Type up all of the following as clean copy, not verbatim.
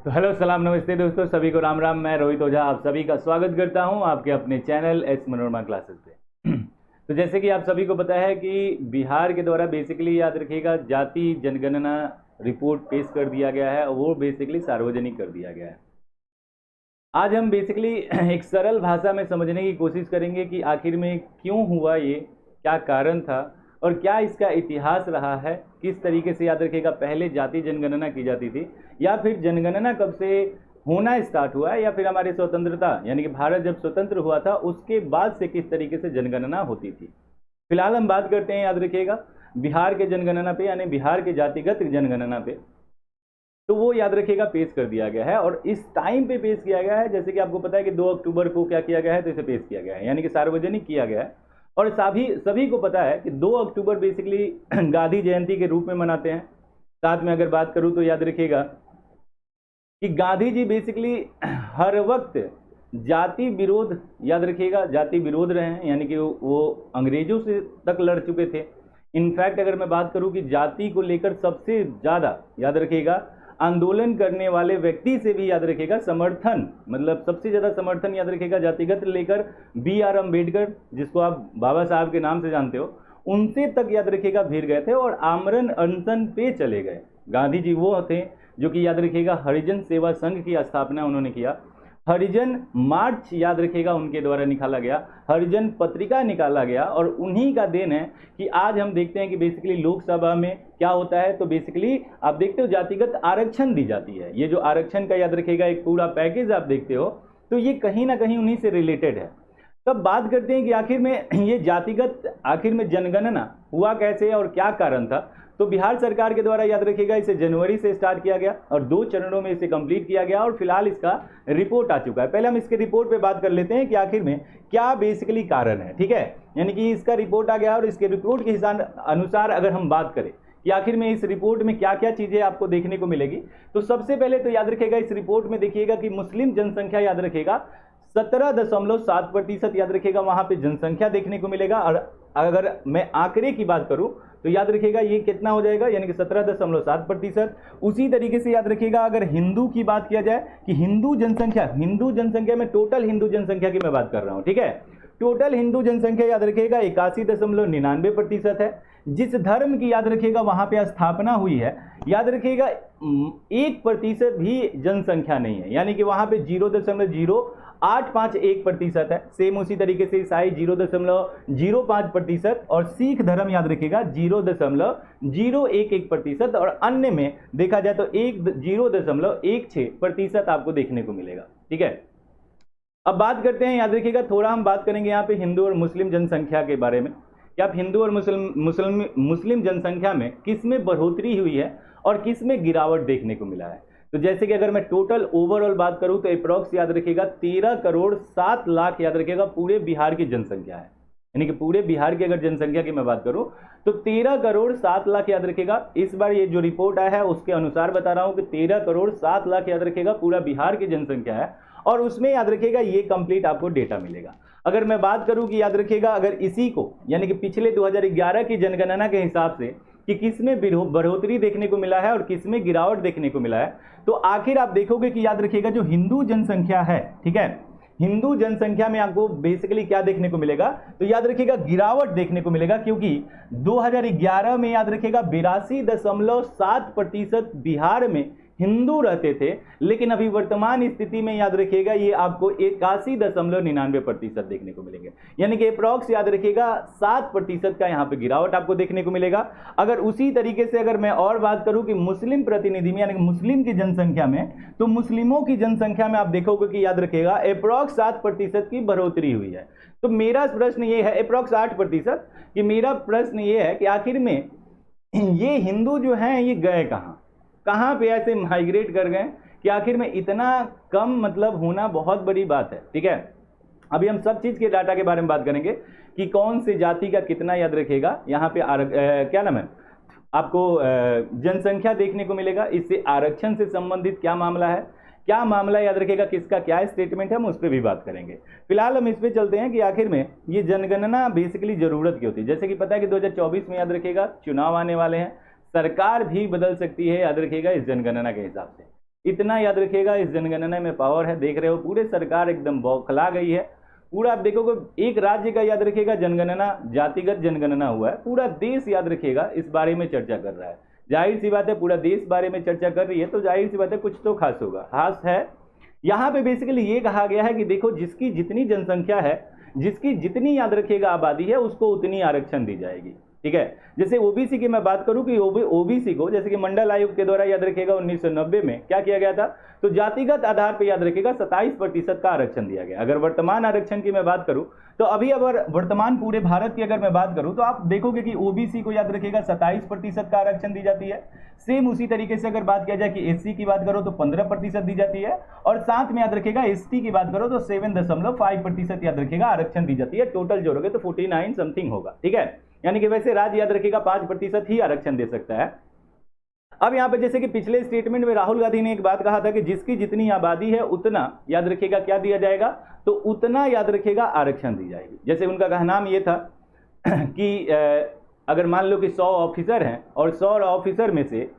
तो हेलो सलाम नमस्ते दोस्तों, सभी को राम राम। मैं रोहित ओझा आप सभी का स्वागत करता हूं आपके अपने चैनल एस मनोरमा क्लासेस पे। तो जैसे कि आप सभी को पता है कि बिहार के द्वारा बेसिकली याद रखिएगा जाति जनगणना रिपोर्ट पेश कर दिया गया है और वो बेसिकली सार्वजनिक कर दिया गया है। आज हम बेसिकली एक सरल भाषा में समझने की कोशिश करेंगे कि आखिर में क्यों हुआ ये, क्या कारण था और क्या इसका इतिहास रहा है, किस तरीके से याद रखिएगा पहले जाति जनगणना की जाती थी या फिर जनगणना कब से होना स्टार्ट हुआ है या फिर हमारी स्वतंत्रता यानी कि भारत जब स्वतंत्र हुआ था उसके बाद से किस तरीके से जनगणना होती थी। फिलहाल हम बात करते हैं याद रखिएगा बिहार के जनगणना पे यानी बिहार के जातिगत जनगणना पे। तो वो याद रखिएगा पेश कर दिया गया है और इस टाइम पे पेश किया गया है। जैसे कि आपको पता है कि 2 अक्टूबर को क्या किया गया है, तो इसे पेश किया गया है यानी कि सार्वजनिक किया गया है। और सभी को पता है कि 2 अक्टूबर बेसिकली गांधी जयंती के रूप में मनाते हैं। साथ में अगर बात करूं तो याद रखिएगा कि गांधी जी बेसिकली हर वक्त जाति विरोध याद रखिएगा जाति विरोध रहे हैं यानी कि वो अंग्रेजों से तक लड़ चुके थे। इनफैक्ट अगर मैं बात करूं कि जाति को लेकर सबसे ज़्यादा याद रखिएगा आंदोलन करने वाले व्यक्ति से भी याद रखिएगा समर्थन, मतलब सबसे ज़्यादा समर्थन याद रखिएगा जातिगत लेकर BR अम्बेडकर, जिसको आप बाबा साहब के नाम से जानते हो, उनसे तक याद रखिएगा भिड़ गए थे और आमरण अनशन पे चले गए। गांधी जी वो थे जो कि याद रखिएगा हरिजन सेवा संघ की स्थापना उन्होंने किया। हरिजन मार्च याद रखिएगा उनके द्वारा निकाला गया, हरिजन पत्रिका निकाला गया और उन्हीं का देन है कि आज हम देखते हैं कि बेसिकली लोकसभा में क्या होता है। तो बेसिकली आप देखते हो जातिगत आरक्षण दी जाती है। ये जो आरक्षण का याद रखिएगा एक पूरा पैकेज आप देखते हो, तो ये कहीं ना कहीं उन्हीं से रिलेटेड है। तब बात करते हैं कि आखिर में ये जातिगत आखिर में जनगणना हुआ कैसे और क्या कारण था। तो बिहार सरकार के द्वारा याद रखिएगा इसे जनवरी से स्टार्ट किया गया और 2 चरणों में इसे कंप्लीट किया गया और फिलहाल इसका रिपोर्ट आ चुका है। पहले हम इसके रिपोर्ट पे बात कर लेते हैं कि आखिर में क्या बेसिकली कारण है, ठीक है। यानी कि इसका रिपोर्ट आ गया और इसके रिपोर्ट के अनुसार अगर हम बात करें कि आखिर में इस रिपोर्ट में क्या क्या चीज़ें आपको देखने को मिलेगी, तो सबसे पहले तो याद रखिएगा इस रिपोर्ट में देखिएगा कि मुस्लिम जनसंख्या याद रखिएगा 17.7% याद रखिएगा वहां पे जनसंख्या देखने को मिलेगा। और अगर मैं आंकड़े की बात करूं तो याद रखिएगा ये कितना हो जाएगा, यानी कि 17.7%। उसी तरीके से याद रखिएगा अगर हिंदू की बात किया जाए कि हिंदू जनसंख्या में टोटल हिंदू जनसंख्या की मैं बात कर रहा हूं, ठीक है। टोटल हिंदू जनसंख्या याद रखिएगा 81.99% है। जिस धर्म की याद रखिएगा वहां पे स्थापना हुई है याद रखिएगा 1% भी जनसंख्या नहीं है, यानी कि वहां पे 0.0851% है। सेम उसी तरीके से ईसाई 0.05% और सिख धर्म याद रखिएगा 0.011% और अन्य में देखा जाए तो 0.16% आपको देखने को मिलेगा, ठीक है। अब बात करते हैं याद रखिएगा थोड़ा हम बात करेंगे यहाँ पे हिंदू और मुस्लिम जनसंख्या के बारे में कि आप हिंदू और मुस्लिम जनसंख्या में किस में बढ़ोतरी हुई है और किस में गिरावट देखने को मिला है। तो जैसे कि अगर मैं टोटल ओवरऑल बात करूं तो अप्रॉक्स याद रखिएगा 13 करोड़ 7 लाख याद रखिएगा पूरे बिहार की जनसंख्या है। यानी कि पूरे बिहार की अगर जनसंख्या की मैं बात करूं तो 13 करोड़ 7 लाख याद रखिएगा। इस बार ये जो रिपोर्ट आया है उसके अनुसार बता रहा हूं कि 13 करोड़ 7 लाख याद रखिएगा पूरा बिहार की जनसंख्या है और उसमें याद रखिएगा ये कंप्लीट आपको डेटा मिलेगा। अगर मैं बात करूं कि याद रखिएगा अगर इसी को यानी कि पिछले 2011 की जनगणना के हिसाब से कि किस में बढ़ोतरी देखने को मिला है और किस में गिरावट देखने को मिला है, तो आखिर आप देखोगे कि याद रखिएगा जो हिंदू जनसंख्या है, ठीक है, हिंदू जनसंख्या में आपको बेसिकली क्या देखने को मिलेगा, तो याद रखिएगा गिरावट देखने को मिलेगा। क्योंकि 2011 में याद रखिएगा 82.7% बिहार में हिंदू रहते थे, लेकिन अभी वर्तमान स्थिति में याद रखिएगा ये आपको 81.99% देखने को मिलेंगे, यानी कि अप्रॉक्स याद रखिएगा 7% का यहाँ पे गिरावट आपको देखने को मिलेगा। अगर उसी तरीके से अगर मैं और बात करूं कि मुस्लिम प्रतिनिधि में यानी कि मुस्लिम की जनसंख्या में, तो मुस्लिमों की जनसंख्या में आप देखोगे कि याद रखिएगा अप्रॉक्स 7% की बढ़ोतरी हुई है। तो मेरा प्रश्न ये है अप्रॉक्स 8% कि मेरा प्रश्न ये है कि आखिर में ये हिंदू जो हैं ये गए कहाँ पे ऐसे माइग्रेट कर गए कि आखिर में इतना कम मतलब होना बहुत बड़ी बात है, ठीक है। अभी हम सब चीज के डाटा के बारे में बात करेंगे कि कौन से जाति का कितना याद रखेगा यहाँ पे क्या नाम है आपको जनसंख्या देखने को मिलेगा। इससे आरक्षण से संबंधित क्या मामला है, क्या मामला याद रखेगा, किसका क्या स्टेटमेंट है, हम उस पर भी बात करेंगे। फिलहाल हम इस पे चलते हैं कि आखिर में ये जनगणना बेसिकली जरूरत की होती है। जैसे कि पता है कि 2024 में याद रखेगा चुनाव आने वाले हैं, सरकार भी बदल सकती है याद रखिएगा इस जनगणना के हिसाब से। इतना याद रखिएगा इस जनगणना में पावर है। देख रहे हो पूरे सरकार एकदम बौखला गई है। पूरा आप देखोगे एक राज्य का याद रखिएगा जनगणना, जातिगत जनगणना हुआ है, पूरा देश याद रखिएगा इस बारे में चर्चा कर रहा है। जाहिर सी बात है पूरा देश बारे में चर्चा कर रही है तो जाहिर सी बात है कुछ तो खास होगा। खास है यहाँ पे बेसिकली ये कहा गया है कि देखो जिसकी जितनी जनसंख्या है, जिसकी जितनी याद रखिएगा आबादी है, उसको उतनी आरक्षण दी जाएगी। ठीक है, जैसे ओबीसी की मैं बात करूं कि ओबीसी को जैसे कि मंडल आयोग के द्वारा याद रखिएगा 1990 में क्या किया गया था, तो जातिगत आधार पर याद रखिएगा 27% का आरक्षण दिया गया। अगर वर्तमान आरक्षण की मैं बात करूं तो अभी अगर वर्तमान पूरे भारत की अगर मैं बात करूं तो आप देखोगे कि ओबीसी को याद रखिएगा 27% का आरक्षण दी जाती है। सेम उसी तरीके से अगर बात किया जाए कि एससी की बात करो तो 15% दी जाती है, और साथ में याद रखिएगा एसटी की बात करो तो 7.5% याद रखिएगा आरक्षण दी जाती है। टोटल जोड़ोगे तो 49 समथिंग होगा। ठीक है, यानी कि वैसे राज्य याद रखिएगा 5% ही आरक्षण दे सकता है। अब यहाँ पे जैसे कि पिछले स्टेटमेंट में राहुल गांधी ने एक बात कहा था कि जिसकी जितनी आबादी है उतना याद रखिएगा क्या दिया जाएगा, तो उतना याद रखिएगा आरक्षण दी जाएगी। जैसे उनका कहना ये था कि अगर मान लो कि 100 ऑफिसर हैं और 100 ऑफिसर में से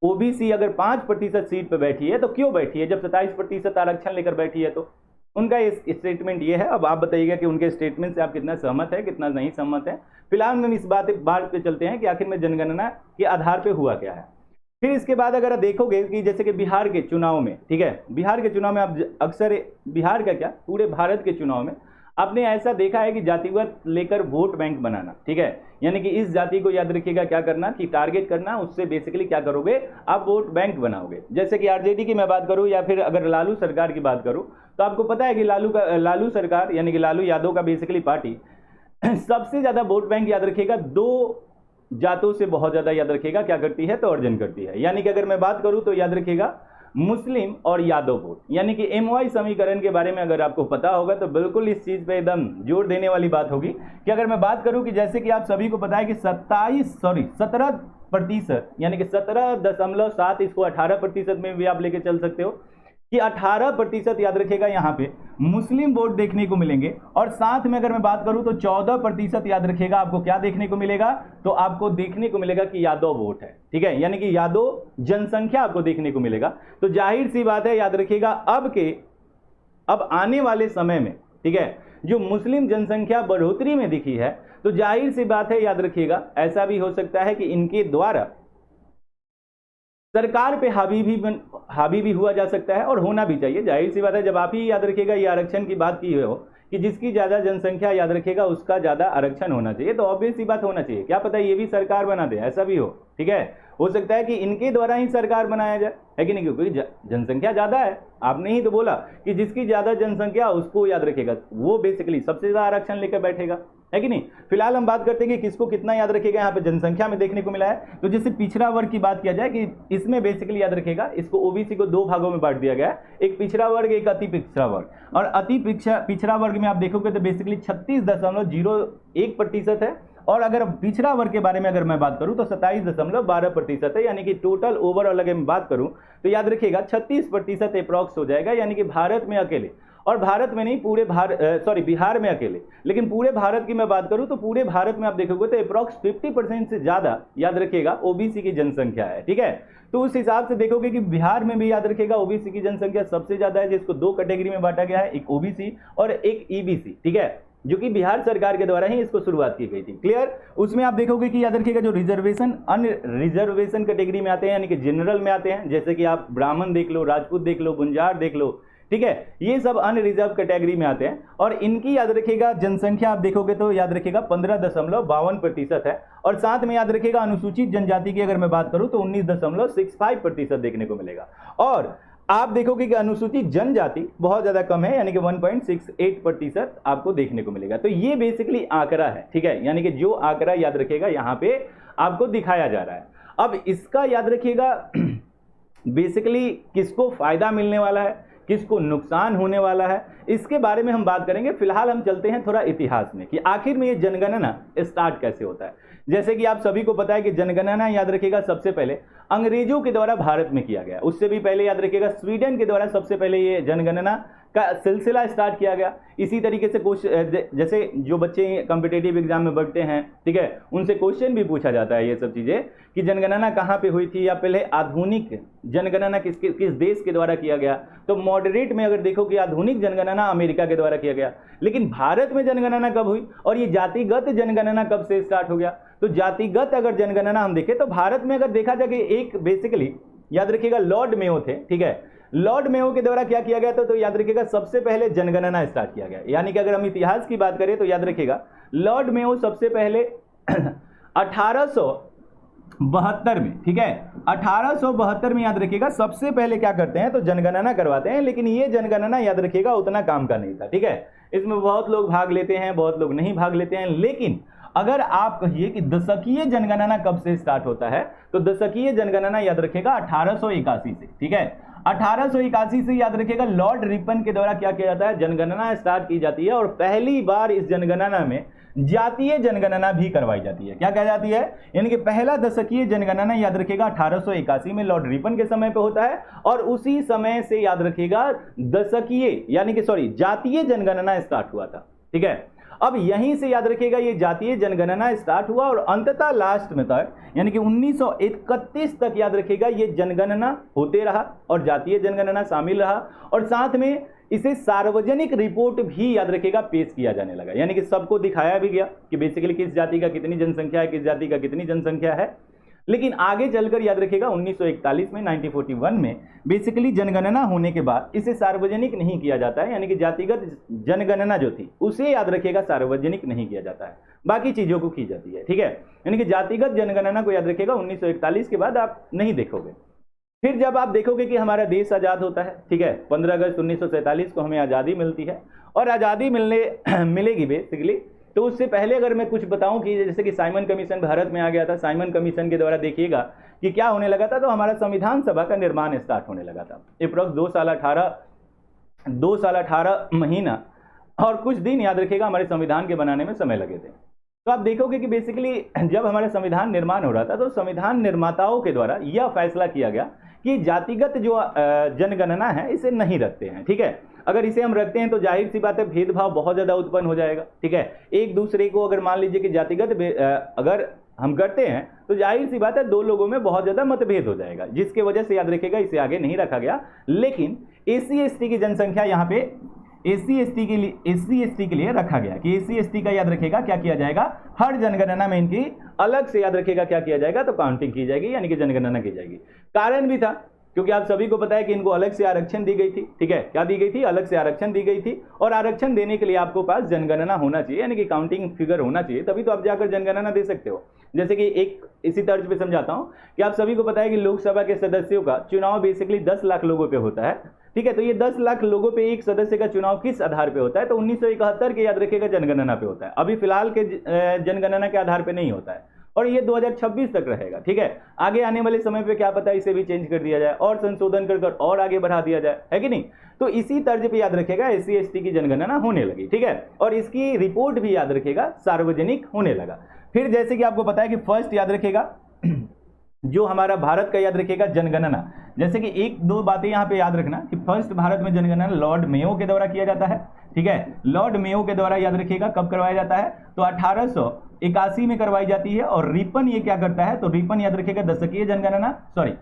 ओबीसी अगर 5% सीट पर बैठी है तो क्यों बैठी है, जब 27% आरक्षण लेकर बैठी है। तो उनका स्टेटमेंट ये है। अब आप बताइएगा कि उनके स्टेटमेंट से आप कितना सहमत है कितना नहीं सहमत है। फिलहाल हम इस बात पे चलते हैं कि आखिर में जनगणना के आधार पे हुआ क्या है। फिर इसके बाद अगर आप देखोगे कि जैसे कि बिहार के चुनाव में, ठीक है, बिहार के चुनाव में आप अक्सर, बिहार का क्या पूरे भारत के चुनाव में आपने ऐसा देखा है कि जातिगत लेकर वोट बैंक बनाना। ठीक है, यानी कि इस जाति को याद रखिएगा क्या करना कि टारगेट करना, उससे बेसिकली क्या करोगे आप वोट बैंक बनाओगे। जैसे कि आरजेडी की मैं बात करूं या फिर अगर लालू सरकार की बात करूं तो आपको पता है कि लालू सरकार यानी कि लालू यादव का बेसिकली पार्टी सबसे ज्यादा वोट बैंक याद रखिएगा 2 जातों से बहुत ज्यादा याद रखिएगा क्या करती है तो अर्जन करती है। यानी कि अगर मैं बात करूं तो याद रखिएगा मुस्लिम और यादव वोट, यानी कि एमवाई समीकरण के बारे में अगर आपको पता होगा तो बिल्कुल इस चीज पे एकदम जोर देने वाली बात होगी कि अगर मैं बात करूं कि जैसे कि आप सभी को पता है कि 17% यानी कि 17.7, इसको 18% में भी आप लेके चल सकते हो कि 18% याद रखिएगा यहाँ पे मुस्लिम वोट देखने को मिलेंगे, और साथ में अगर मैं बात करूं तो 14% याद रखिएगा आपको क्या देखने को मिलेगा, तो आपको देखने को मिलेगा कि यादव वोट है। ठीक है, यानी कि यादव जनसंख्या आपको देखने को मिलेगा। तो जाहिर सी बात है याद रखिएगा अब आने वाले समय में, ठीक है, जो मुस्लिम जनसंख्या बढ़ोतरी में दिखी है तो जाहिर सी बात है याद रखिएगा ऐसा भी हो सकता है कि इनके द्वारा सरकार पे हावी भी हुआ जा सकता है, और होना भी चाहिए। जाहिर सी बात है जब आप ही याद रखिएगा ये आरक्षण की बात की हो कि जिसकी ज्यादा जनसंख्या याद रखिएगा उसका ज्यादा आरक्षण होना चाहिए, तो ऑब्वियस सी बात होना चाहिए। क्या पता ये भी सरकार बना दे, ऐसा भी हो। ठीक है, हो सकता है कि इनके द्वारा ही सरकार बनाया जाए, है कि नहीं, क्योंकि जनसंख्या ज्यादा है। आपने ही तो बोला कि जिसकी ज्यादा जनसंख्या उसको याद रखेगा वो बेसिकली सबसे ज्यादा आरक्षण लेकर बैठेगा, है कि नहीं। फिलहाल हम बात करते हैं कि किसको कितना याद रखेगा यहाँ पे जनसंख्या में देखने को मिला है। तो जैसे पिछड़ा वर्ग की बात किया जाए कि इसमें बेसिकली याद रखेगा इसको ओबीसी को 2 भागों में बांट दिया गया है, एक पिछड़ा वर्ग एक अति पिछड़ा वर्ग। और अति पिछड़ा वर्ग में आप देखोगे तो बेसिकली 36.01% है, और अगर पिछड़ा वर्ग के बारे में अगर मैं बात करूं तो 27.12% है। यानी कि टोटल ओवरऑल अगर मैं बात करूं तो याद रखिएगा 36% अप्रॉक्स हो जाएगा, यानी कि भारत में अकेले, और भारत में नहीं पूरे बिहार में अकेले, लेकिन पूरे भारत की मैं बात करूं तो पूरे भारत में आप देखोगे तो अप्रॉक्स 50% से ज्यादा याद रखिएगा ओबीसी की जनसंख्या है। ठीक है, तो उस हिसाब से देखोगे कि बिहार में भी याद रखिएगा ओबीसी की जनसंख्या सबसे ज्यादा है, जिसको 2 कैटेगरी में बांटा गया है, एक ओबीसी और एक ईबीसी। ठीक है, जो कि बिहार सरकार के द्वारा ही इसको शुरुआत की गई थी। क्लियर, उसमें आप देखोगे कि याद रखिएगा जो रिजर्वेशन अनरिजर्वेशन कैटेगरी में आते हैं, यानी कि जनरल में आते हैं, जैसे कि आप ब्राह्मण देख लो, राजपूत देख लो, गुंजार देख लो, ठीक है, ये सब अनरिजर्व कैटेगरी में आते हैं। और इनकी याद रखिएगा जनसंख्या आप देखोगे तो याद रखिएगा 15.52% है, और साथ में याद रखिएगा अनुसूचित जनजाति की अगर मैं बात करूं तो 19.65% देखने को मिलेगा। और आप देखोगे कि अनुसूचित जनजाति बहुत ज्यादा कम है, यानी कि 1.68% आपको देखने को मिलेगा। तो ये बेसिकली आंकड़ा है। ठीक है, यानी कि जो आंकड़ा याद रखिएगा यहाँ पे आपको दिखाया जा रहा है। अब इसका याद रखिएगा बेसिकली किसको फायदा मिलने वाला है, किसको नुकसान होने वाला है, इसके बारे में हम बात करेंगे। फिलहाल हम चलते हैं थोड़ा इतिहास में कि आखिर में ये जनगणना स्टार्ट कैसे होता है। जैसे कि आप सभी को पता है कि जनगणना याद रखिएगा सबसे पहले अंग्रेजों के द्वारा भारत में किया गया, उससे भी पहले याद रखिएगा स्वीडन के द्वारा सबसे पहले ये जनगणना का सिलसिला स्टार्ट किया गया। इसी तरीके से जैसे जो बच्चे कॉम्पिटिटिव एग्जाम में बढ़ते हैं, ठीक है, उनसे क्वेश्चन भी पूछा जाता है ये सब चीज़ें कि जनगणना कहाँ पे हुई थी, या पहले आधुनिक जनगणना किस देश के द्वारा किया गया। तो मॉडरेट में अगर देखो कि आधुनिक जनगणना अमेरिका के द्वारा किया गया, लेकिन भारत में जनगणना कब हुई और ये जातिगत जनगणना कब से स्टार्ट हो गया। तो जातिगत अगर जनगणना हम देखें तो भारत में अगर देखा जाए कि एक बेसिकली याद रखिएगा लॉर्ड मेयो थे, ठीक है, लॉर्ड मेयो के द्वारा क्या किया गया था, तो याद रखिएगा सबसे पहले जनगणना स्टार्ट किया गया। यानी कि अगर हम इतिहास की बात करें तो याद रखिएगा लॉर्ड मेयो सबसे पहले 1872 में, ठीक है, 1872 में याद रखिएगा सबसे पहले क्या करते हैं तो जनगणना करवाते हैं। लेकिन ये जनगणना याद रखिएगा उतना काम का नहीं था, ठीक है, इसमें बहुत लोग भाग लेते हैं, बहुत लोग नहीं भाग लेते हैं। लेकिन अगर आप कहिए कि दशकीय जनगणना कब से स्टार्ट होता है, तो दशकीय जनगणना याद रखिएगा 1881 से, ठीक है, 1881 से याद रखिएगा लॉर्ड रिपन के द्वारा क्या किया जाता है, जनगणना स्टार्ट की जाती है। और पहली बार इस जनगणना में जातीय जनगणना भी करवाई जाती है। क्या कह जाती है, यानी कि पहला दशकीय जनगणना याद रखिएगा 1881 में लॉर्ड रिपन के समय पे होता है, और उसी समय से याद रखिएगा दशकीय यानी कि जातीय जनगणना स्टार्ट हुआ था, ठीक है। अब यहीं से याद रखिएगा ये जातीय जनगणना स्टार्ट हुआ और अंततः लास्ट में तक यानी कि 1931 तक याद रखिएगा ये जनगणना होते रहा और जातीय जनगणना शामिल रहा, और साथ में इसे सार्वजनिक रिपोर्ट भी याद रखिएगा पेश किया जाने लगा। यानी कि सबको दिखाया भी गया कि बेसिकली किस जाति का कितनी जनसंख्या है, किस जाति का कितनी जनसंख्या है। लेकिन आगे चलकर याद रखिएगा 1941 में 1941 में बेसिकली जनगणना होने के बाद इसे सार्वजनिक नहीं किया जाता है। यानी कि जातिगत जनगणना जो थी उसे याद रखिएगा सार्वजनिक नहीं किया जाता है, बाकी चीजों को की जाती है, ठीक है। यानी कि जातिगत जनगणना को याद रखिएगा 1941 के बाद आप नहीं देखोगे। फिर जब आप देखोगे कि हमारा देश आज़ाद होता है, ठीक है, 15 अगस्त 1947 को हमें आज़ादी मिलती है, और आज़ादी मिलेगी बेसिकली। तो उससे पहले अगर मैं कुछ बताऊं कि जैसे कि साइमन कमीशन भारत में आ गया था, साइमन कमीशन के द्वारा देखिएगा कि क्या होने लगा था, तो हमारा संविधान सभा का निर्माण स्टार्ट होने लगा था। अप्रॉक्स 2 साल 18 महीना और कुछ दिन याद रखिएगा हमारे संविधान के बनाने में समय लगे थे। तो आप देखोगे कि बेसिकली जब हमारा संविधान निर्माण हो रहा था तो संविधान निर्माताओं के द्वारा यह फैसला किया गया कि जातिगत जो जनगणना है इसे नहीं रखते हैं, ठीक है। अगर इसे हम रखते हैं तो जाहिर सी बात है भेदभाव बहुत ज़्यादा उत्पन्न हो जाएगा, ठीक है। एक दूसरे को अगर मान लीजिए कि जातिगत अगर हम करते हैं तो जाहिर सी बात है दो लोगों में बहुत ज़्यादा मतभेद हो जाएगा, जिसके वजह से याद रखिएगा इसे आगे नहीं रखा गया। लेकिन SC/ST की जनसंख्या यहाँ पे SC/ST के लिए रखा गया कि SC/ST का याद रखिएगा क्या किया जाएगा, हर जनगणना में इनकी अलग से याद रखिएगा क्या किया जाएगा, तो काउंटिंग की जाएगी, यानी कि जनगणना की जाएगी। कारण भी था क्योंकि आप सभी को पता है कि इनको अलग से आरक्षण दी गई थी, ठीक है, क्या दी गई थी, अलग से आरक्षण दी गई थी। और आरक्षण देने के लिए आपको पास जनगणना होना चाहिए, यानी कि काउंटिंग फिगर होना चाहिए, तभी तो आप जाकर जनगणना दे सकते हो। जैसे कि एक इसी तर्ज पे समझाता हूं कि आप सभी को पता है कि लोकसभा के सदस्यों का चुनाव बेसिकली 10 लाख लोगों पे होता है, ठीक है। तो ये 10 लाख लोगों पे एक सदस्य का चुनाव किस आधार पे होता है, तो 1971 के याद रखिएगा जनगणना पे होता है। अभी फिलहाल के जनगणना के आधार पे नहीं होता है, और ये 2026 तक रहेगा, ठीक है। आगे आने वाले समय पे क्या पता इसे भी चेंज कर दिया जाए और संशोधन कर और आगे बढ़ा दिया जाए, है कि नहीं। तो इसी तर्ज पे याद रखिएगा SC/ST की जनगणना होने लगी, ठीक है, और इसकी रिपोर्ट भी याद रखिएगा सार्वजनिक होने लगा। फिर जैसे कि आपको पता है कि फर्स्ट याद रखिएगा जो हमारा भारत का याद रखिएगा जनगणना, जैसे कि एक दो बातें यहाँ पे याद रखना कि फर्स्ट भारत में जनगणना लॉर्ड मेयो के द्वारा किया जाता है, ठीक है। लॉर्ड मेयो के द्वारा याद रखिएगा कब करवाया जाता है, तो 1881 में करवाई जाती है। और रिपन ये क्या करता है, तो रिपन याद रखिएगा दशकीय जनगणना,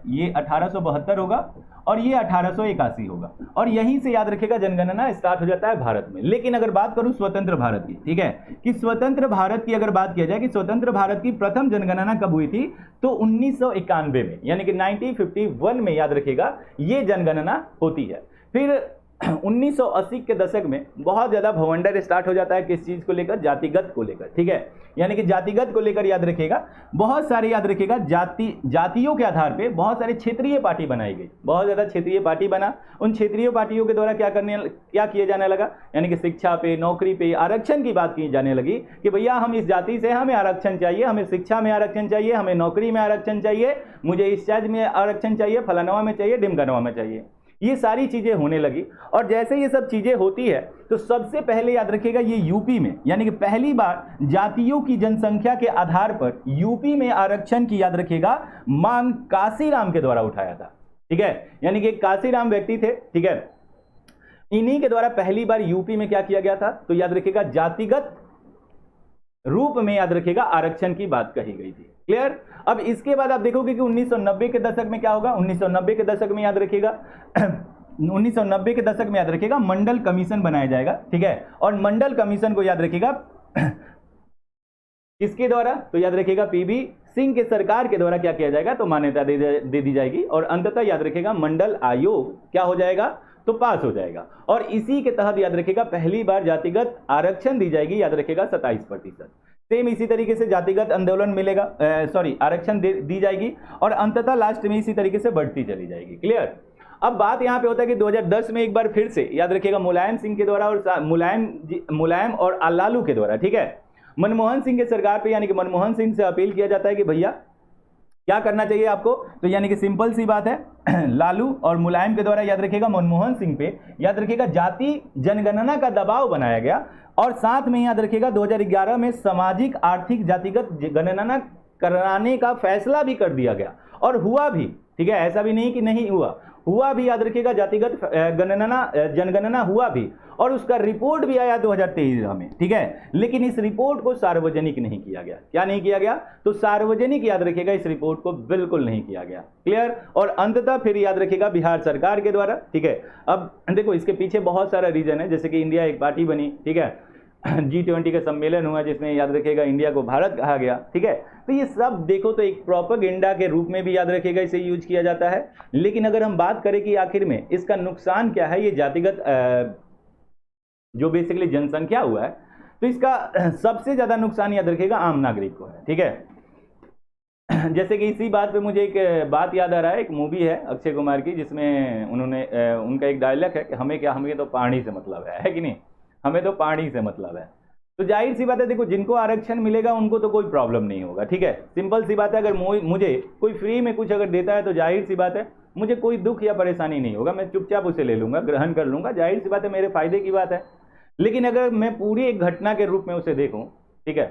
ये 1872 होगा और ये 1881 होगा, और यहीं से याद रखिएगा जनगणना स्टार्ट हो जाता है भारत में। लेकिन अगर बात करूं स्वतंत्र भारत की, ठीक है, कि स्वतंत्र भारत की अगर बात किया जाए कि स्वतंत्र भारत की प्रथम जनगणना कब हुई थी, तो 1991 में, यानी कि 1951 में याद रखिएगा ये जनगणना होती है। फिर 1980 के दशक में बहुत ज्यादा भवंडर स्टार्ट हो जाता है, किस चीज को लेकर, जातिगत को लेकर, ठीक है। यानी कि जातिगत को लेकर याद रखिएगा बहुत सारे याद रखिएगा जातियों के आधार पे बहुत सारे क्षेत्रीय पार्टी बनाई गई, बहुत ज्यादा क्षेत्रीय पार्टी बना। उन क्षेत्रीय पार्टियों के द्वारा क्या किया जाने लगा, यानी कि शिक्षा पे, नौकरी पे आरक्षण की बात की जाने लगी कि भैया हम इस जाति से, हमें आरक्षण चाहिए, हमें शिक्षा में आरक्षण चाहिए, हमें नौकरी में आरक्षण चाहिए, मुझे इस चीज में आरक्षण चाहिए, फलानवा में चाहिए, ढिमकानवा में चाहिए। ये सारी चीजें होने लगी, और जैसे ये सब चीजें होती है तो सबसे पहले याद रखिएगा ये यूपी में, यानी कि पहली बार जातियों की जनसंख्या के आधार पर यूपी में आरक्षण की याद रखिएगा मांग काशीराम के द्वारा उठाया था, ठीक है। यानी कि काशीराम व्यक्ति थे, ठीक है, इन्हीं के द्वारा पहली बार यूपी में क्या किया गया था, तो याद रखिएगा जातिगत रूप में याद रखिएगा आरक्षण की बात कही गई थी। क्लियर। अब इसके बाद आप देखोगे कि 1990 के दशक में क्या होगा, 1990 के दशक में याद रखिएगा 1990 के दशक में याद रखिएगा मंडल कमीशन बनाया जाएगा, ठीक है। और मंडल कमीशन को याद रखिएगा किसके द्वारा, तो याद रखिएगा पीवी सिंह के सरकार के द्वारा क्या किया जाएगा, तो मान्यता दे दी जाएगी। और अंततः याद रखिएगा मंडल आयोग क्या हो जाएगा, तो पास हो जाएगा। और इसी के तहत याद रखिएगा पहली बार जातिगत आरक्षण दी जाएगी, याद रखिएगा 27%। सेम इसी तरीके से जातिगत आंदोलन मिलेगा, आरक्षण दी जाएगी और अंततः लास्ट में इसी तरीके से बढ़ती चली जाएगी। क्लियर। अब बात यहां पे होता है कि 2010 में एक बार फिर से याद रखिएगा मुलायम सिंह के द्वारा और मुलायम और लालू के द्वारा, ठीक है, मनमोहन सिंह के सरकार पे यानी कि मनमोहन सिंह से अपील किया जाता है कि भैया क्या करना चाहिए आपको, तो यानी कि सिंपल सी बात है लालू और मुलायम के द्वारा याद रखिएगा मनमोहन सिंह पे याद रखिएगा जाति जनगणना का दबाव बनाया गया। और साथ में याद रखिएगा 2011 में सामाजिक आर्थिक जातिगत गणना कराने का फैसला भी कर दिया गया और हुआ भी, ठीक है, ऐसा भी नहीं कि नहीं हुआ भी, याद रखिएगा जातिगत जनगणना हुआ भी और उसका रिपोर्ट भी आया 2013 में, ठीक है। लेकिन इस रिपोर्ट को सार्वजनिक नहीं किया गया। क्या नहीं किया गया, तो सार्वजनिक याद रखिएगा इस रिपोर्ट को बिल्कुल नहीं किया गया। क्लियर। और अंततः फिर याद रखिएगा बिहार सरकार के द्वारा, ठीक है। अब देखो इसके पीछे बहुत सारा रीजन है, जैसे कि इंडिया एक पार्टी बनी, ठीक है, G20 का सम्मेलन हुआ जिसमें याद रखिएगा इंडिया को भारत कहा गया, ठीक है। तो ये सब देखो तो एक प्रोपेगेंडा के रूप में भी याद रखिएगा इसे यूज किया जाता है। लेकिन अगर हम बात करें कि आखिर में इसका नुकसान क्या है, ये जातिगत जो बेसिकली जनसंख्या हुआ है, तो इसका सबसे ज्यादा नुकसान याद रखिएगा आम नागरिक को है, ठीक है। जैसे कि इसी बात पे मुझे एक बात याद आ रहा है, एक मूवी है अक्षय कुमार की जिसमें उन्होंने उनका एक डायलॉग है कि हमें तो पानी से मतलब है कि नहीं, हमें तो पानी से मतलब है। तो जाहिर सी बात है, देखो जिनको आरक्षण मिलेगा उनको तो कोई प्रॉब्लम नहीं होगा, ठीक है, सिंपल सी बात है। अगर मुझे कोई फ्री में कुछ अगर देता है तो जाहिर सी बात है मुझे कोई दुख या परेशानी नहीं होगा, मैं चुपचाप उसे ले लूंगा, ग्रहण कर लूंगा, जाहिर सी बात है मेरे फायदे की बात है। लेकिन अगर मैं पूरी एक घटना के रूप में उसे देखूं, ठीक है,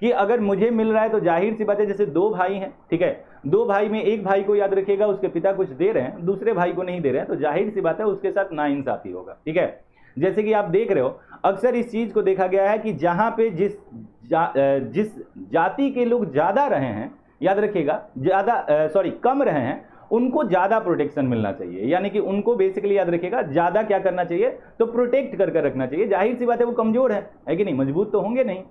कि अगर मुझे मिल रहा है तो जाहिर सी बात है, जैसे दो भाई हैं, ठीक है, दो भाई में एक भाई को याद रखिएगा उसके पिता कुछ दे रहे हैं, दूसरे भाई को नहीं दे रहे हैं, तो जाहिर सी बात है उसके साथ नाइंसाफी होगा, ठीक है। जैसे कि आप देख रहे हो अक्सर इस चीज को देखा गया है कि जहां पे जिस जाति के लोग ज्यादा रहे हैं, याद रखिएगा कम रहे हैं, उनको ज्यादा प्रोटेक्शन मिलना चाहिए, यानी कि उनको बेसिकली याद रखिएगा ज्यादा क्या करना चाहिए, तो प्रोटेक्ट करके रखना चाहिए। जाहिर सी बात है वो कमजोर है कि नहीं, मजबूत तो होंगे नहीं।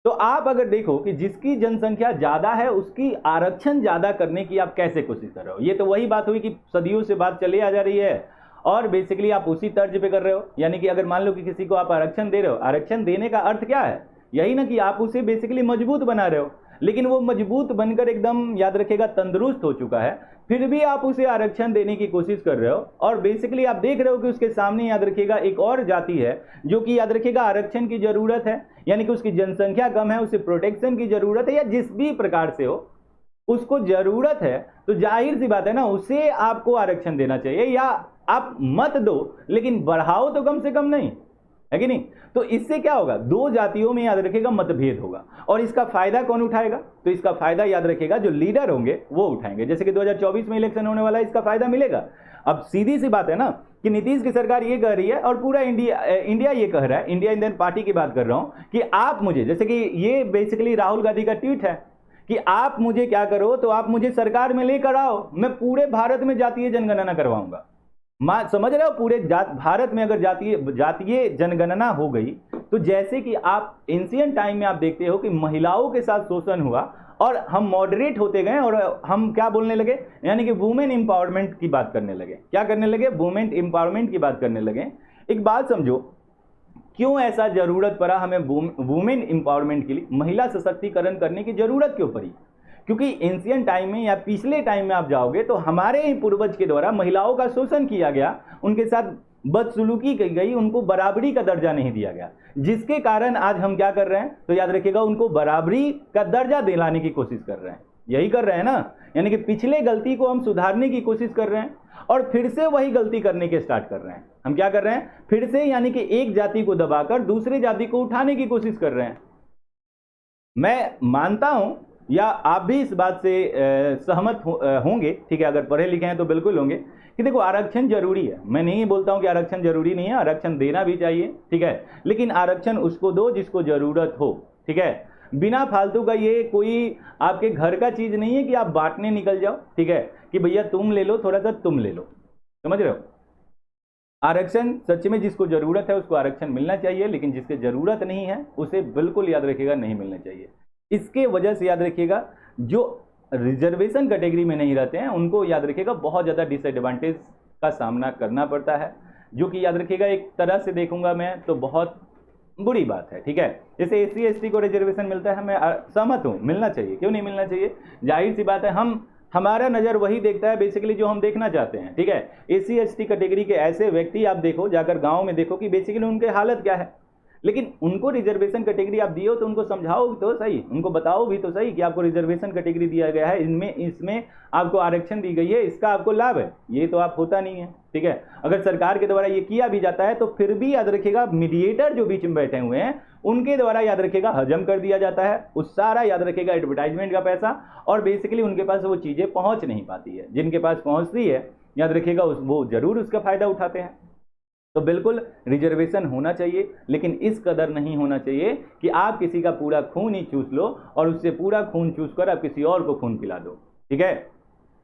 तो आप अगर देखो कि जिसकी जनसंख्या ज्यादा है उसकी आरक्षण ज्यादा करने की आप कैसे कोशिश कर रहे हो, ये तो वही बात हुई कि सदियों से बात चली आ जा रही है और बेसिकली आप उसी तर्ज पे कर रहे हो। यानी कि अगर मान लो कि किसी को आप आरक्षण दे रहे हो, आरक्षण देने का अर्थ क्या है, यही ना कि आप उसे बेसिकली मजबूत बना रहे हो, लेकिन वो मजबूत बनकर एकदम याद रखिएगा तंदुरुस्त हो चुका है, फिर भी आप उसे आरक्षण देने की कोशिश कर रहे हो। और बेसिकली आप देख रहे हो कि उसके सामने याद रखिएगा एक और जाति है जो कि याद रखिएगा आरक्षण की जरूरत है, यानी कि उसकी जनसंख्या कम है, उसे प्रोटेक्शन की जरूरत है, या जिस भी प्रकार से हो उसको जरूरत है, तो जाहिर सी बात है ना उसे आपको आरक्षण देना चाहिए, या आप मत दो लेकिन बढ़ाओ तो कम से कम, नहीं है कि नहीं। तो इससे क्या होगा, दो जातियों में याद रखिएगा मतभेद होगा और इसका फायदा कौन उठाएगा, तो इसका फायदा याद रखिएगा जो लीडर होंगे वो उठाएंगे। जैसे कि 2024 में इलेक्शन होने वाला है, इसका फायदा मिलेगा। अब सीधी सी बात है ना कि नीतीश की सरकार ये कह रही है और पूरा इंडिया ये कह रहा है, इंडिया इंडियन पार्टी की बात कर रहा हूं, कि आप मुझे, जैसे कि ये बेसिकली राहुल गांधी का ट्वीट है कि आप मुझे क्या करो, तो आप मुझे सरकार में लेकर आओ, मैं पूरे भारत में जातीय जनगणना करवाऊंगा। समझ रहे हो, पूरे भारत में अगर जातीय जनगणना हो गई तो जैसे कि आप एंशिएंट टाइम में आप देखते हो कि महिलाओं के साथ शोषण हुआ और हम मॉडरेट होते गए और हम क्या बोलने लगे, यानी कि वुमेन एम्पावरमेंट की बात करने लगे। क्या करने लगे, वुमेन एम्पावरमेंट की बात करने लगे। एक बात समझो, क्यों ऐसा जरूरत पड़ा हमें वुमेन एम्पावरमेंट के लिए, महिला सशक्तिकरण करने की जरूरत क्यों पड़ी? क्योंकि एंशिएंट टाइम में या पिछले टाइम में आप जाओगे तो हमारे ही पूर्वज के द्वारा महिलाओं का शोषण किया गया, उनके साथ बदसलूकी की गई, उनको बराबरी का दर्जा नहीं दिया गया, जिसके कारण आज हम क्या कर रहे हैं, तो याद रखिएगा उनको बराबरी का दर्जा दिलाने की कोशिश कर रहे हैं। यही कर रहे हैं ना, यानी कि पिछले गलती को हम सुधारने की कोशिश कर रहे हैं और फिर से वही गलती करने के स्टार्ट कर रहे हैं। हम क्या कर रहे हैं, फिर से यानी कि एक जाति को दबाकर दूसरी जाति को उठाने की कोशिश कर रहे हैं। मैं मानता हूं या आप भी इस बात से सहमत होंगे, ठीक है, अगर पढ़े लिखे हैं तो बिल्कुल होंगे कि देखो आरक्षण जरूरी है। मैं नहीं बोलता हूं कि आरक्षण जरूरी नहीं है, आरक्षण देना भी चाहिए, ठीक है, लेकिन आरक्षण उसको दो जिसको जरूरत हो, ठीक है। बिना फालतू का ये कोई आपके घर का चीज नहीं है कि आप बांटने निकल जाओ, ठीक है, कि भैया तुम ले लो थोड़ा सा, तुम ले लो, समझ रहे हो। आरक्षण सच में जिसको जरूरत है उसको आरक्षण मिलना चाहिए, लेकिन जिसके जरूरत नहीं है उसे बिल्कुल याद रखिएगा नहीं मिलना चाहिए। इसके वजह से याद रखिएगा जो रिजर्वेशन कैटेगरी में नहीं रहते हैं उनको याद रखिएगा बहुत ज़्यादा डिसएडवांटेज का सामना करना पड़ता है, जो कि याद रखिएगा एक तरह से देखूंगा मैं तो बहुत बुरी बात है, ठीक है। जैसे SC ST को रिजर्वेशन मिलता है, मैं सहमत हूँ, मिलना चाहिए, क्यों नहीं मिलना चाहिए, जाहिर सी बात है। हमारा नज़र वही देखता है बेसिकली जो हम देखना चाहते हैं, ठीक है। SC ST कैटेगरी के ऐसे व्यक्ति आप देखो, जाकर गाँव में देखो कि बेसिकली उनके हालत क्या है, लेकिन उनको रिजर्वेशन कैटेगरी आप दिए हो तो उनको समझाओ भी तो सही, उनको बताओ भी तो सही कि आपको रिजर्वेशन कैटेगरी दिया गया है, इसमें आपको आरक्षण दी गई है, इसका आपको लाभ है। ये तो आप होता नहीं है, ठीक है। अगर सरकार के द्वारा ये किया भी जाता है तो फिर भी याद रखिएगा मीडिएटर जो बीच में बैठे हुए हैं उनके द्वारा याद रखिएगा हजम कर दिया जाता है, उस सारा याद रखिएगा एडवर्टाइजमेंट का पैसा, और बेसिकली उनके पास वो चीज़ें पहुँच नहीं पाती है। जिनके पास पहुँचती है याद रखिएगा वो जरूर उसका फायदा उठाते हैं। तो बिल्कुल रिजर्वेशन होना चाहिए, लेकिन इस कदर नहीं होना चाहिए कि आप किसी का पूरा खून ही चूस लो और उससे पूरा खून चूस कर आप किसी और को खून पिला दो, ठीक है।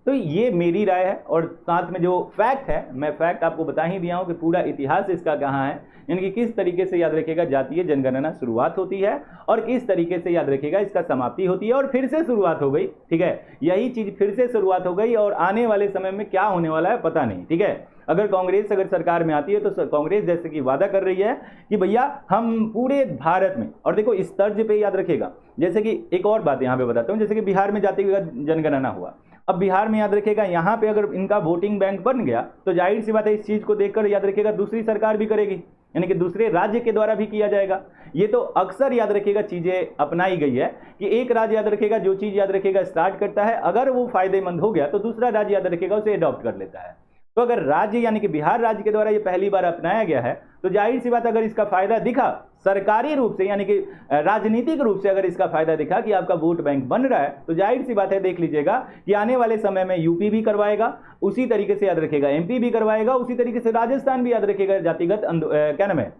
तो ये मेरी राय है, और साथ में जो फैक्ट है, मैं फैक्ट आपको बता ही दिया हूं कि पूरा इतिहास इसका कहाँ है, यानी कि किस तरीके से याद रखिएगा जातीय जनगणना शुरुआत होती है और किस तरीके से याद रखिएगा इसका समाप्ति होती है और फिर से शुरुआत हो गई, ठीक है। यही चीज़ फिर से शुरुआत हो गई और आने वाले समय में क्या होने वाला है पता नहीं, ठीक है। अगर कांग्रेस सरकार में आती है तो कांग्रेस जैसे कि वादा कर रही है कि भैया हम पूरे भारत में, और देखो इस तर्ज पे याद रखिएगा, जैसे कि एक और बात यहाँ पे बताता हूँ, जैसे कि बिहार में जातीय जनगणना हुआ, अब बिहार में याद रखिएगा यहाँ पे अगर इनका वोटिंग बैंक बन गया तो जाहिर सी बात है इस चीज़ को देखकर याद रखिएगा दूसरी सरकार भी करेगी, यानी कि दूसरे राज्य के द्वारा भी किया जाएगा। ये तो अक्सर याद रखिएगा चीज़ें अपनाई गई है कि एक राज्य याद रखिएगा जो चीज़ याद रखिएगा स्टार्ट करता है, अगर वो फायदेमंद हो गया तो दूसरा राज्य याद रखिएगा उसे अडॉप्ट कर लेता है। तो अगर राज्य यानी कि बिहार राज्य के द्वारा ये पहली बार अपनाया गया है तो जाहिर सी बात अगर इसका फायदा दिखा सरकारी रूप से यानी कि राजनीतिक रूप से अगर इसका फायदा दिखा कि आपका वोट बैंक बन रहा है तो जाहिर सी बात है देख लीजिएगा कि आने वाले समय में यूपी भी करवाएगा, उसी तरीके से याद रखिएगा MP भी करवाएगा, उसी तरीके से राजस्थान भी याद रखिएगा जातिगत क्या नाम है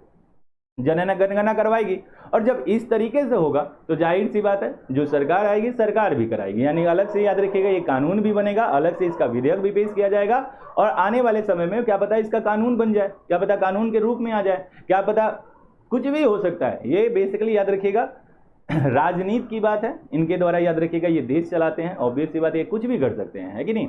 जनगणना करवाएगी। और जब इस तरीके से होगा तो जाहिर सी बात है जो सरकार आएगी सरकार भी कराएगी, यानी अलग से याद रखिएगा ये कानून भी बनेगा, अलग से इसका विधेयक भी पेश किया जाएगा और आने वाले समय में क्या पता इसका कानून बन जाए, क्या पता कानून के रूप में आ जाए, क्या पता कुछ भी हो सकता है। ये बेसिकली याद रखिएगा राजनीति की बात है, इनके द्वारा याद रखिएगा ये देश चलाते हैं, ऑब्वियस सी बात है कुछ भी कर सकते हैं, है कि नहीं।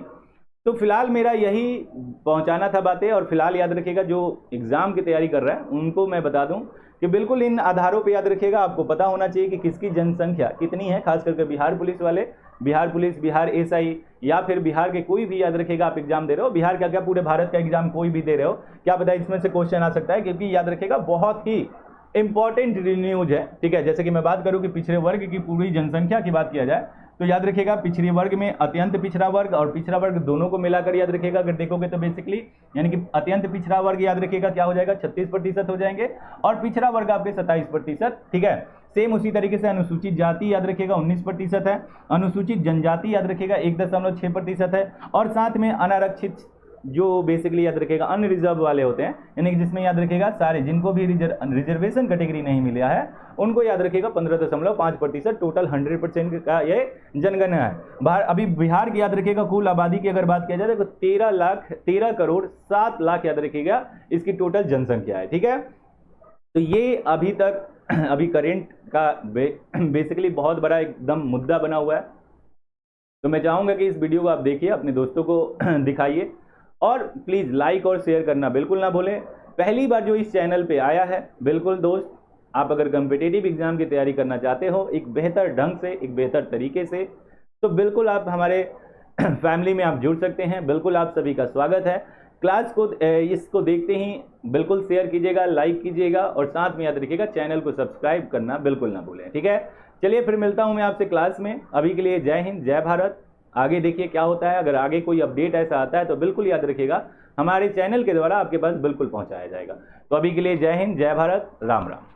तो फिलहाल मेरा यही पहुंचाना था बातें, और फिलहाल याद रखिएगा जो एग्जाम की तैयारी कर रहा है उनको मैं बता दूं कि बिल्कुल इन आधारों पे याद रखिएगा आपको पता होना चाहिए कि किसकी जनसंख्या कितनी है, खास करके बिहार पुलिस वाले, बिहार पुलिस, बिहार SI या फिर बिहार के कोई भी याद रखिएगा आप एग्जाम दे रहे हो, बिहार का क्या पूरे भारत का एग्जाम कोई भी दे रहे हो, क्या पता इसमें से क्वेश्चन आ सकता है, क्योंकि याद रखिएगा बहुत ही इंपॉर्टेंट न्यूज है, ठीक है। जैसे कि मैं बात करूं कि पिछड़े वर्ग की पूरी जनसंख्या की बात किया जाए तो याद रखिएगा पिछड़े वर्ग में अत्यंत पिछड़ा वर्ग और पिछड़ा वर्ग दोनों को मिलाकर याद रखिएगा अगर देखोगे तो बेसिकली यानी कि अत्यंत पिछड़ा वर्ग याद रखिएगा क्या हो जाएगा 36% हो जाएंगे और पिछड़ा वर्ग आपके 27%, ठीक है। सेम उसी तरीके से अनुसूचित जाति याद रखिएगा 19% है, अनुसूचित जनजाति याद रखिएगा 1.6% है, और साथ में अनारक्षित जो बेसिकली याद रखिएगा अनरिजर्व वाले होते हैं, यानी कि जिसमें याद रखिएगा सारे जिनको भी रिजर्वेशन कैटेगरी नहीं मिला है उनको याद रखिएगा 15.5%, टोटल 100% का ये जनगणना है। अभी बिहार की याद रखिएगा कुल आबादी की अगर बात किया जाए तो 13 करोड़ 7 लाख याद रखिएगा इसकी टोटल जनसंख्या है, ठीक है। तो ये अभी तक अभी करेंट का बेसिकली बहुत बड़ा एकदम मुद्दा बना हुआ है। तो मैं चाहूँगा कि इस वीडियो को आप देखिए, अपने दोस्तों को दिखाइए और प्लीज़ लाइक और शेयर करना बिल्कुल ना भूलें। पहली बार जो इस चैनल पे आया है, बिल्कुल दोस्त आप अगर कम्पिटिटिव एग्जाम की तैयारी करना चाहते हो एक बेहतर ढंग से, एक बेहतर तरीके से, तो बिल्कुल आप हमारे फैमिली में आप जुड़ सकते हैं। बिल्कुल आप सभी का स्वागत है। क्लास को इसको देखते ही बिल्कुल शेयर कीजिएगा, लाइक कीजिएगा और साथ में याद रखिएगा चैनल को सब्सक्राइब करना बिल्कुल ना भूलें, ठीक है। चलिए फिर मिलता हूँ मैं आपसे क्लास में। अभी के लिए जय हिंद, जय भारत। आगे देखिए क्या होता है, अगर आगे कोई अपडेट ऐसा आता है तो बिल्कुल याद रखिएगा हमारे चैनल के द्वारा आपके पास बिल्कुल पहुंचाया जाएगा। तो अभी के लिए जय हिंद, जय भारत, राम राम।